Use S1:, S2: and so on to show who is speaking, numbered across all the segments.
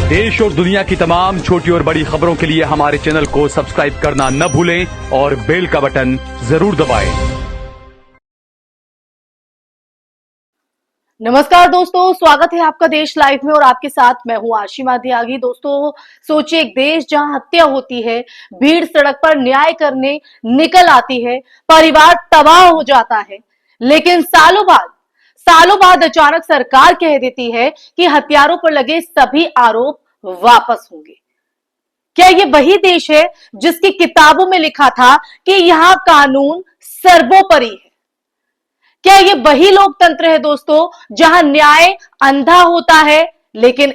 S1: देश और दुनिया की तमाम छोटी और बड़ी खबरों के लिए हमारे चैनल को सब्सक्राइब करना न भूलें और बेल का बटन जरूर दबाएं।
S2: नमस्कार दोस्तों, स्वागत है आपका देश लाइव में और आपके साथ मैं हूं आशिमा त्यागी। दोस्तों, सोचिए एक देश जहां हत्या होती है, भीड़ सड़क पर न्याय करने निकल आती है, परिवार तबाह हो जाता है, लेकिन सालों बाद अचानक सरकार कह देती है कि हत्यारों पर लगे सभी आरोप वापस होंगे। क्या ये वही देश है जिसकी किताबों में लिखा था कि यहां कानून सर्वोपरि है? क्या ये वही लोकतंत्र है दोस्तों, जहां न्याय अंधा होता है लेकिन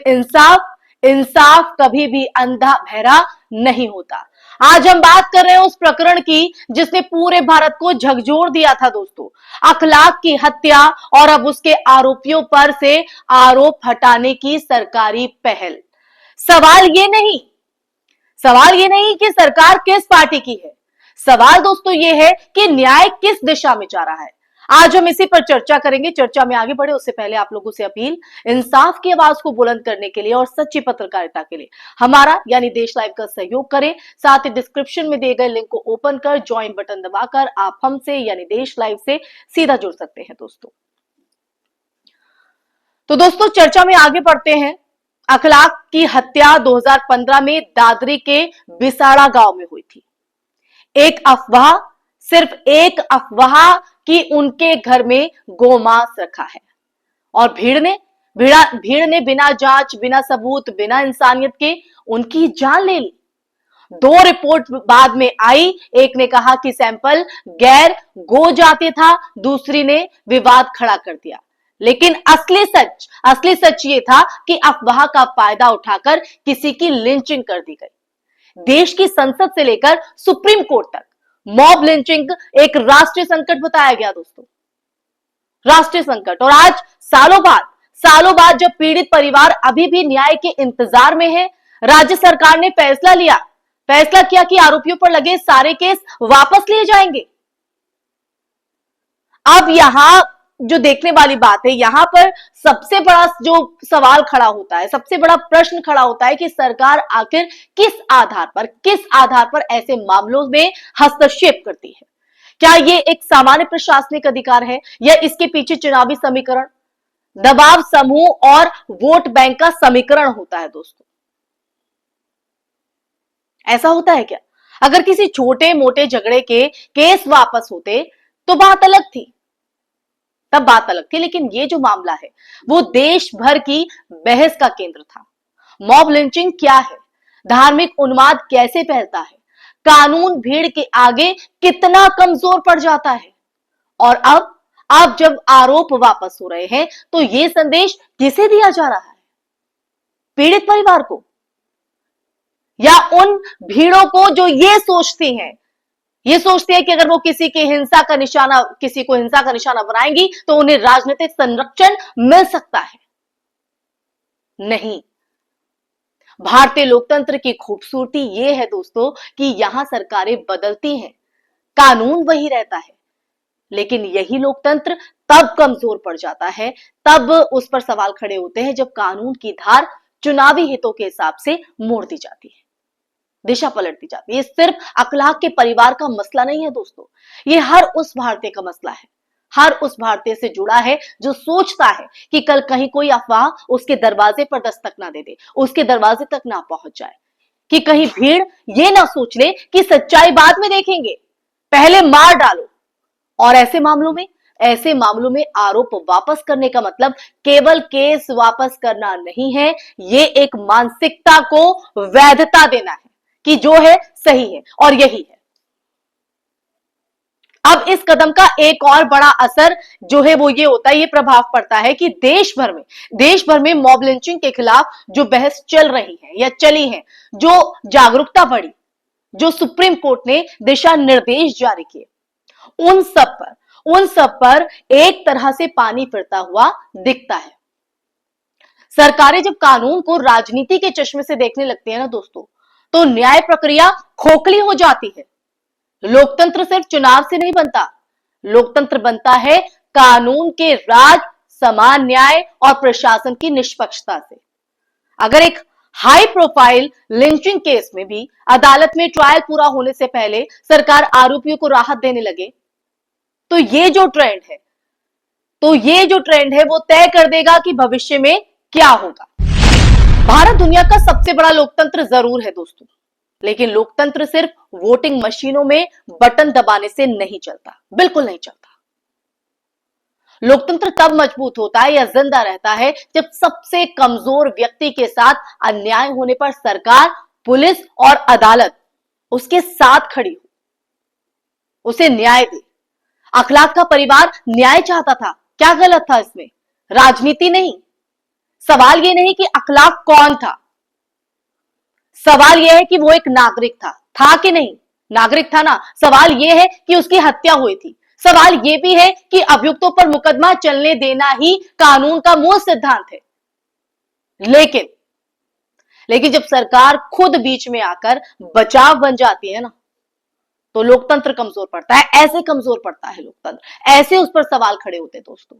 S2: इंसाफ कभी भी अंधा बहरा नहीं होता? आज हम बात कर रहे हैं उस प्रकरण की जिसने पूरे भारत को झकझोर दिया था दोस्तों। अखलाक की हत्या और अब उसके आरोपियों पर से आरोप हटाने की सरकारी पहल। सवाल ये नहीं कि सरकार किस पार्टी की है, सवाल दोस्तों ये है कि न्याय किस दिशा में जा रहा है। आज हम इसी पर चर्चा करेंगे। चर्चा में आगे बढ़े उससे पहले आप लोगों से अपील, इंसाफ की आवाज को बुलंद करने के लिए और सच्ची पत्रकारिता के लिए हमारा यानी देश लाइव का सहयोग करें। साथ ही डिस्क्रिप्शन में दिए गए लिंक को ओपन कर ज्वाइन बटन दबाकर आप हमसे यानी देश लाइव से सीधा जुड़ सकते हैं दोस्तों। तो दोस्तों, चर्चा में आगे बढ़ते हैं। अखलाक की हत्या 2015 में दादरी के बिसाड़ा गांव में हुई थी। सिर्फ एक अफवाह कि उनके घर में गोमांस रखा है और भीड़ ने बिना जांच, बिना सबूत, बिना इंसानियत के उनकी जान ले ली। 2 रिपोर्ट बाद में आई, एक ने कहा कि सैंपल गैर गो जाति था, दूसरी ने विवाद खड़ा कर दिया। लेकिन असली सच ये था कि अफवाह का फायदा उठाकर किसी की लिंचिंग कर दी गई। देश की संसद से लेकर सुप्रीम कोर्ट तक मॉब लिंचिंग एक राष्ट्रीय संकट बताया गया दोस्तों, राष्ट्रीय संकट। और आज सालों बाद जब पीड़ित परिवार अभी भी न्याय के इंतजार में है, राज्य सरकार ने फैसला किया कि आरोपियों पर लगे सारे केस वापस लिए जाएंगे। अब यहां जो देखने वाली बात है, यहां पर सबसे बड़ा जो सवाल खड़ा होता है, सबसे बड़ा प्रश्न खड़ा होता है कि सरकार आखिर किस आधार पर ऐसे मामलों में हस्तक्षेप करती है। क्या ये एक सामान्य प्रशासनिक अधिकार है या इसके पीछे चुनावी समीकरण, दबाव समूह और वोट बैंक का समीकरण होता है दोस्तों? ऐसा होता है क्या? अगर किसी छोटे मोटे झगड़े के केस वापस होते तो बात अलग थी, लेकिन ये जो मामला है वो देश भर की बहस का केंद्र था। मॉब लिंचिंग क्या है, धार्मिक उन्माद कैसे फैलता है, कानून भीड़ के आगे कितना कमजोर पड़ जाता है, और अब जब आरोप वापस हो रहे हैं तो ये संदेश किसे दिया जा रहा है? पीड़ित परिवार को या उन भीड़ों को जो ये सोचती हैं कि अगर वो किसी को हिंसा का निशाना बनाएंगी तो उन्हें राजनीतिक संरक्षण मिल सकता है? नहीं, भारतीय लोकतंत्र की खूबसूरती ये है दोस्तों कि यहां सरकारें बदलती हैं, कानून वही रहता है, लेकिन यही लोकतंत्र तब कमजोर पड़ जाता है, तब उस पर सवाल खड़े होते हैं जब कानून की धार चुनावी हितों के हिसाब से मोड़ दी जाती है, दिशा पलट दी जाती है। ये सिर्फ अखलाक के परिवार का मसला नहीं है दोस्तों, ये हर उस भारतीय का मसला है, हर उस भारतीय से जुड़ा है जो सोचता है कि कल कहीं कोई अफवाह उसके दरवाजे पर दस्तक ना दे दे, उसके दरवाजे तक ना पहुंच जाए, कि कहीं भीड़ ये ना सोच ले कि सच्चाई बाद में देखेंगे, पहले मार डालो। और ऐसे मामलों में आरोप वापस करने का मतलब केवल केस वापस करना नहीं है, ये एक मानसिकता को वैधता देना है कि जो है सही है और यही है। अब इस कदम का एक और बड़ा असर जो है वो ये होता है, ये प्रभाव पड़ता है कि देश भर में मॉब लिंचिंग के खिलाफ जो बहस चल रही है या चली है, जो जागरूकता बढ़ी, जो सुप्रीम कोर्ट ने दिशा निर्देश जारी किए, उन सब पर एक तरह से पानी फिरता हुआ दिखता है। सरकारें जब कानून को राजनीति के चश्मे से देखने लगती है ना दोस्तों, तो न्याय प्रक्रिया खोखली हो जाती है। लोकतंत्र सिर्फ चुनाव से नहीं बनता, लोकतंत्र बनता है कानून के राज, समान न्याय और प्रशासन की निष्पक्षता से। अगर एक हाई प्रोफाइल लिंचिंग केस में भी अदालत में ट्रायल पूरा होने से पहले सरकार आरोपियों को राहत देने लगे, तो ये जो ट्रेंड है वो तय कर देगा कि भविष्य में क्या होगा। भारत दुनिया का सबसे बड़ा लोकतंत्र जरूर है दोस्तों, लेकिन लोकतंत्र सिर्फ वोटिंग मशीनों में बटन दबाने से नहीं चलता, बिल्कुल नहीं चलता। लोकतंत्र तब मजबूत होता है या जिंदा रहता है जब सबसे कमजोर व्यक्ति के साथ अन्याय होने पर सरकार, पुलिस और अदालत उसके साथ खड़ी हो, उसे न्याय दे। अखलाक का परिवार न्याय चाहता था, क्या गलत था इसमें? राजनीति नहीं। सवाल यह नहीं कि अखलाक कौन था, सवाल यह है कि वो एक नागरिक था कि नहीं? नागरिक था ना। सवाल यह है कि उसकी हत्या हुई थी। सवाल यह भी है कि अभियुक्तों पर मुकदमा चलने देना ही कानून का मूल सिद्धांत है। लेकिन जब सरकार खुद बीच में आकर बचाव बन जाती है ना, तो लोकतंत्र कमजोर पड़ता है। ऐसे कमजोर पड़ता है लोकतंत्र, ऐसे उस पर सवाल खड़े होते हैं दोस्तों।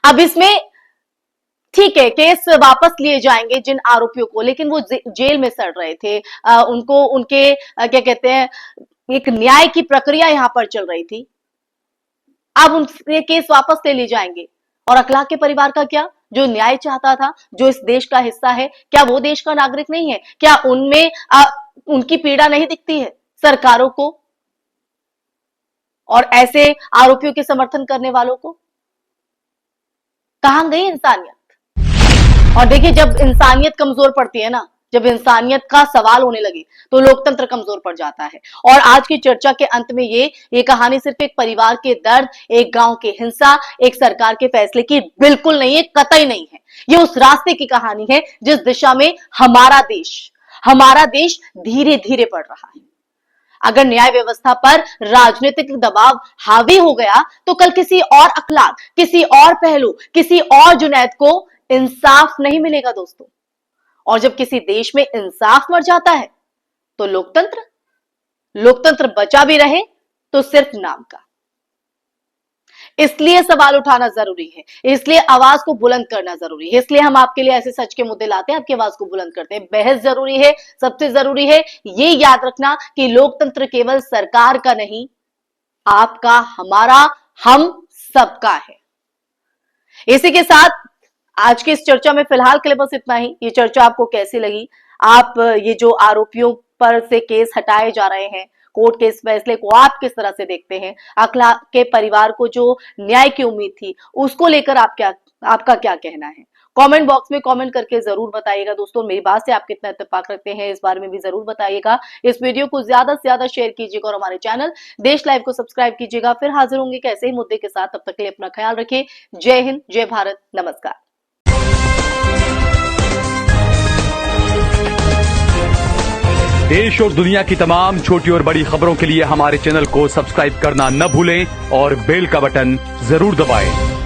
S2: अब इसमें ठीक है, केस वापस लिए जाएंगे जिन आरोपियों को, लेकिन वो जेल में सड़ रहे थे, उनको उनके क्या कहते हैं, एक न्याय की प्रक्रिया यहां पर चल रही थी। अब उनसे केस वापस ले लिए जाएंगे। और अखलाक के परिवार का क्या, जो न्याय चाहता था, जो इस देश का हिस्सा है, क्या वो देश का नागरिक नहीं है? क्या उनमें उनकी पीड़ा नहीं दिखती है सरकारों को और ऐसे आरोपियों के समर्थन करने वालों को? कहां गई इंसानियत? और देखिए, जब इंसानियत कमजोर पड़ती है ना, जब इंसानियत का सवाल होने लगे, तो लोकतंत्र कमजोर पड़ जाता है। और आज की चर्चा के अंत में ये कहानी सिर्फ एक परिवार के दर्द, एक गांव की हिंसा, एक सरकार के फैसले की बिल्कुल नहीं है, कतई नहीं है। ये उस रास्ते की कहानी है जिस दिशा में हमारा देश धीरे धीरे बढ़ रहा है। अगर न्याय व्यवस्था पर राजनीतिक दबाव हावी हो गया, तो कल किसी और अखलाक, किसी और पहलू, किसी और जुनैद को इंसाफ नहीं मिलेगा दोस्तों। और जब किसी देश में इंसाफ मर जाता है, तो लोकतंत्र बचा भी रहे तो सिर्फ नाम का। इसलिए सवाल उठाना जरूरी है, इसलिए आवाज को बुलंद करना जरूरी है, इसलिए हम आपके लिए ऐसे सच के मुद्दे लाते हैं, आपकी आवाज को बुलंद करते हैं। बहस जरूरी है, सबसे जरूरी है ये याद रखना कि लोकतंत्र केवल सरकार का नहीं, आपका, हमारा, हम सबका है। इसी के साथ आज की इस चर्चा में फिलहाल के लिए बस इतना ही। ये चर्चा आपको कैसी लगी? आप ये जो आरोपियों पर से केस हटाए जा रहे हैं, कोर्ट के इस फैसले को आप किस तरह से देखते हैं? अखलाक के परिवार को जो न्याय की उम्मीद थी, उसको लेकर आपका क्या कहना है? कमेंट बॉक्स में कमेंट करके जरूर बताइएगा दोस्तों। मेरी बात से आप कितना इत्तेफाक रखते हैं, इस बारे में भी जरूर बताइएगा। इस वीडियो को ज्यादा से ज्यादा शेयर कीजिएगा और हमारे चैनल देश लाइव को सब्सक्राइब कीजिएगा। फिर हाजिर होंगे एक ऐसे ही मुद्दे के साथ। तब तक के लिए अपना ख्याल रखिए। जय हिंद, जय भारत, नमस्कार।
S1: देश और दुनिया की तमाम छोटी और बड़ी खबरों के लिए हमारे चैनल को सब्सक्राइब करना न भूलें और बेल का बटन जरूर दबाएं।